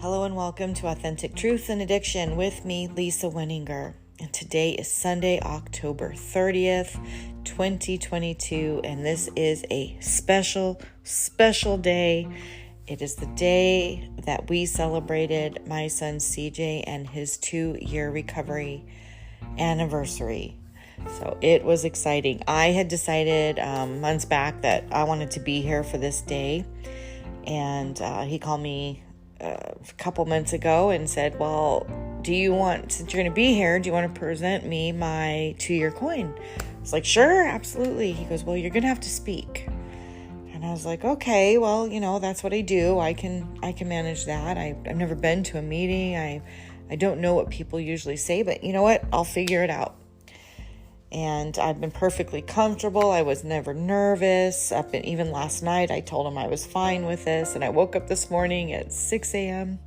Hello and welcome to Authentic Truth and Addiction with me, Lisa Wenninger. And today is Sunday, October 30th, 2022, and this is a special day. It is the day that we celebrated my son CJ and his 2-year recovery anniversary. So it was exciting. I had decided months back that I wanted to be here for this day, and he called me a couple months ago and said, well, since you're going to be here, do you want to present me my 2-year coin? I was like, sure, absolutely. He goes, well, you're going to have to speak. And I was like, okay, well, that's what I do. I can manage that. I've never been to a meeting. I don't know what people usually say, but you know what? I'll figure it out. And I've been perfectly comfortable. I was never nervous. Even last night, I told him I was fine with this. And I woke up this morning at 6 a.m.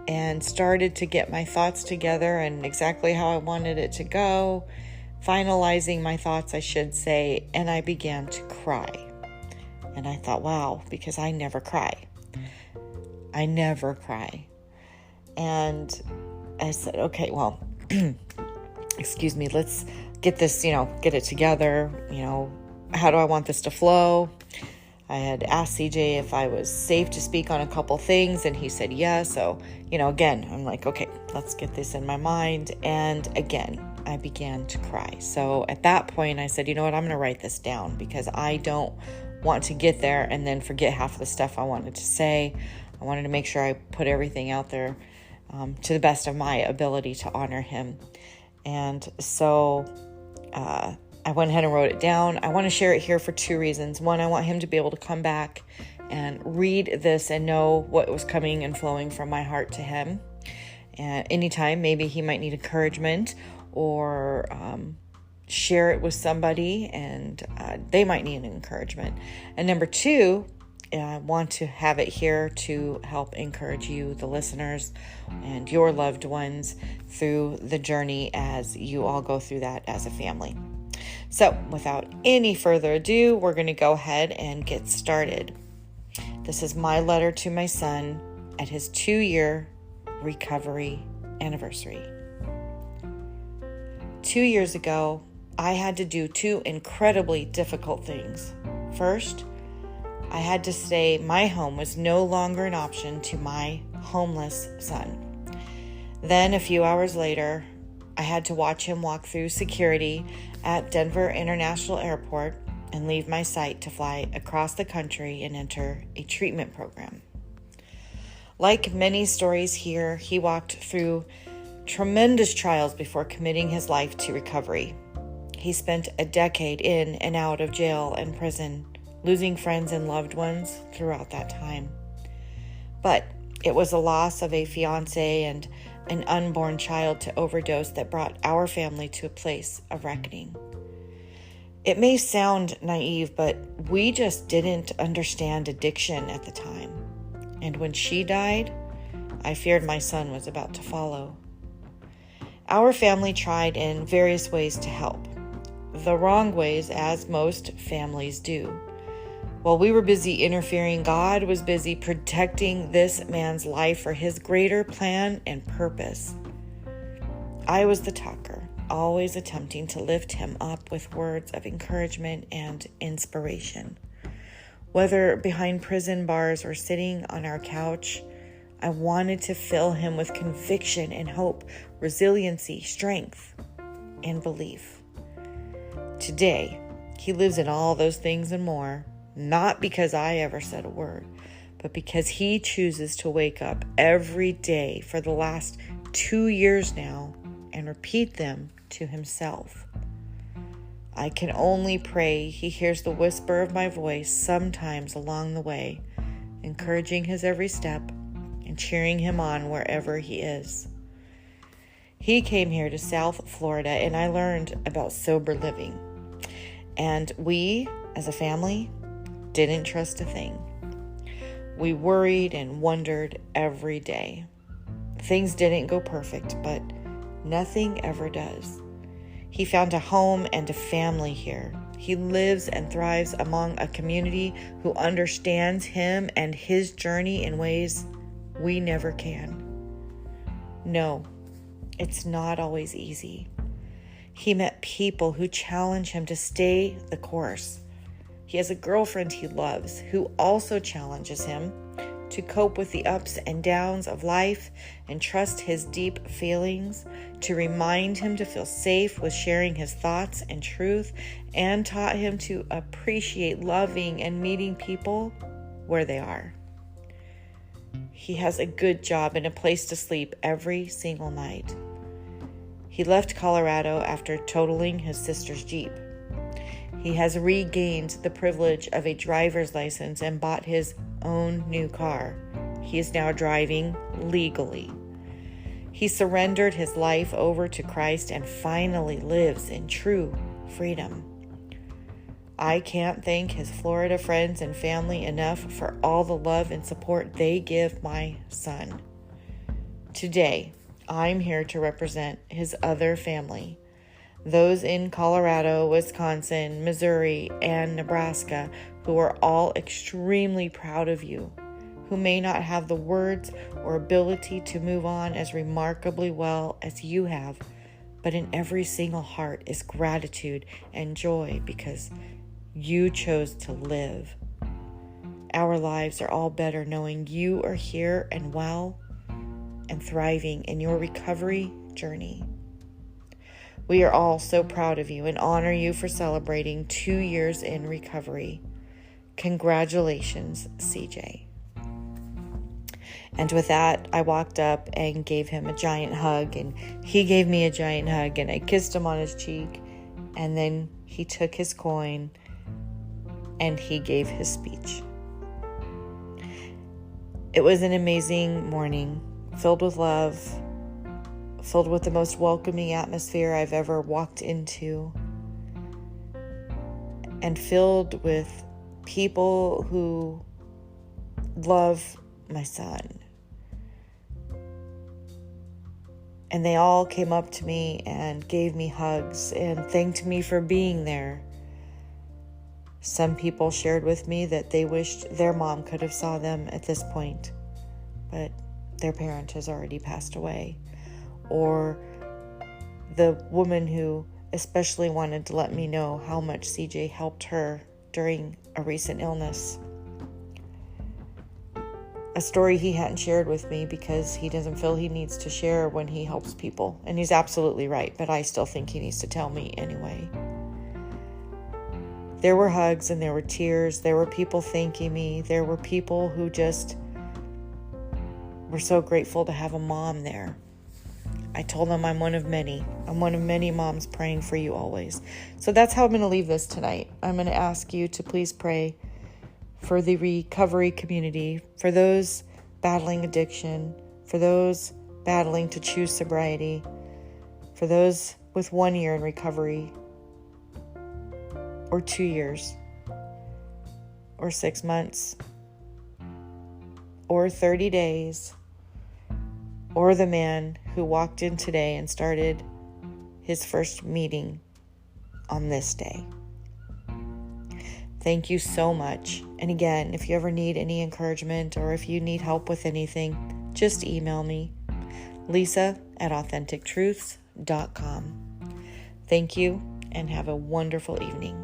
and started to get my thoughts together and exactly how I wanted it to go, finalizing my thoughts, I should say, and I began to cry. And I thought, wow, because I never cry. And I said, okay, well, excuse me, let's get this, get it together. How do I want this to flow? I had asked CJ if I was safe to speak on a couple things, and he said yes. So, again, I'm like, okay, let's get this in my mind. And again, I began to cry. So at that point, I said, you know what, I'm going to write this down because I don't want to get there and then forget half of the stuff I wanted to say. I wanted to make sure I put everything out there to the best of my ability to honor him. And so I went ahead and wrote it down. I want to share it here for 2 reasons. One, I want him to be able to come back and read this and know what was coming and flowing from my heart to him. And anytime, maybe he might need encouragement or share it with somebody and they might need an encouragement. And number 2, I want to have it here to help encourage you, the listeners, and your loved ones through the journey as you all go through that as a family. So without any further ado, we're going to go ahead and get started. This is my letter to my son at his 2-year recovery anniversary. 2 years ago, I had to do 2 incredibly difficult things. First, I had to say my home was no longer an option to my homeless son. Then a few hours later, I had to watch him walk through security at Denver International Airport and leave my site to fly across the country and enter a treatment program. Like many stories here, he walked through tremendous trials before committing his life to recovery. He spent a decade in and out of jail and prison, losing friends and loved ones throughout that time. But it was the loss of a fiance and an unborn child to overdose that brought our family to a place of reckoning. It may sound naive, but we just didn't understand addiction at the time. And when she died, I feared my son was about to follow. Our family tried in various ways to help. The wrong ways, as most families do. While we were busy interfering, God was busy protecting this man's life for his greater plan and purpose. I was the talker, always attempting to lift him up with words of encouragement and inspiration. Whether behind prison bars or sitting on our couch, I wanted to fill him with conviction and hope, resiliency, strength, and belief. Today, he lives in all those things and more. Not because I ever said a word, but because he chooses to wake up every day for the last 2 years now and repeat them to himself. I can only pray he hears the whisper of my voice sometimes along the way, encouraging his every step and cheering him on wherever he is. He came here to South Florida and I learned about sober living. And we, as a family, didn't trust a thing. We worried and wondered every day. Things didn't go perfect, but nothing ever does. He found a home and a family here. He lives and thrives among a community who understands him and his journey in ways we never can. No, it's not always easy. He met people who challenge him to stay the course. He has a girlfriend he loves who also challenges him to cope with the ups and downs of life and trust his deep feelings, to remind him to feel safe with sharing his thoughts and truth, and taught him to appreciate loving and meeting people where they are. He has a good job and a place to sleep every single night. He left Colorado after totaling his sister's Jeep. He has regained the privilege of a driver's license and bought his own new car. He is now driving legally. He surrendered his life over to Christ and finally lives in true freedom. I can't thank his Florida friends and family enough for all the love and support they give my son. Today, I'm here to represent his other family, those in Colorado, Wisconsin, Missouri, and Nebraska, who are all extremely proud of you, who may not have the words or ability to move on as remarkably well as you have, but in every single heart is gratitude and joy because you chose to live. Our lives are all better knowing you are here and well and thriving in your recovery journey. We are all so proud of you and honor you for celebrating 2 years in recovery. Congratulations, CJ. And with that, I walked up and gave him a giant hug, and he gave me a giant hug, and I kissed him on his cheek, and then he took his coin and he gave his speech. It was an amazing morning, filled with love, filled with the most welcoming atmosphere I've ever walked into, and filled with people who love my son. And they all came up to me and gave me hugs and thanked me for being there. Some people shared with me that they wished their mom could have saw them at this point, but their parent has already passed away. Or the woman who especially wanted to let me know how much CJ helped her during a recent illness. A story he hadn't shared with me because he doesn't feel he needs to share when he helps people. And he's absolutely right, but I still think he needs to tell me anyway. There were hugs and there were tears. There were people thanking me. There were people who just were so grateful to have a mom there. I told them I'm one of many. I'm one of many moms praying for you always. So that's how I'm going to leave this tonight. I'm going to ask you to please pray for the recovery community, for those battling addiction, for those battling to choose sobriety, for those with 1 year in recovery, or 2 years, or 6 months, or 30 days, or the man who walked in today and started his first meeting on this day. Thank you so much. And again, if you ever need any encouragement or if you need help with anything, just email me, lisa@authentictruths.com. Thank you and have a wonderful evening.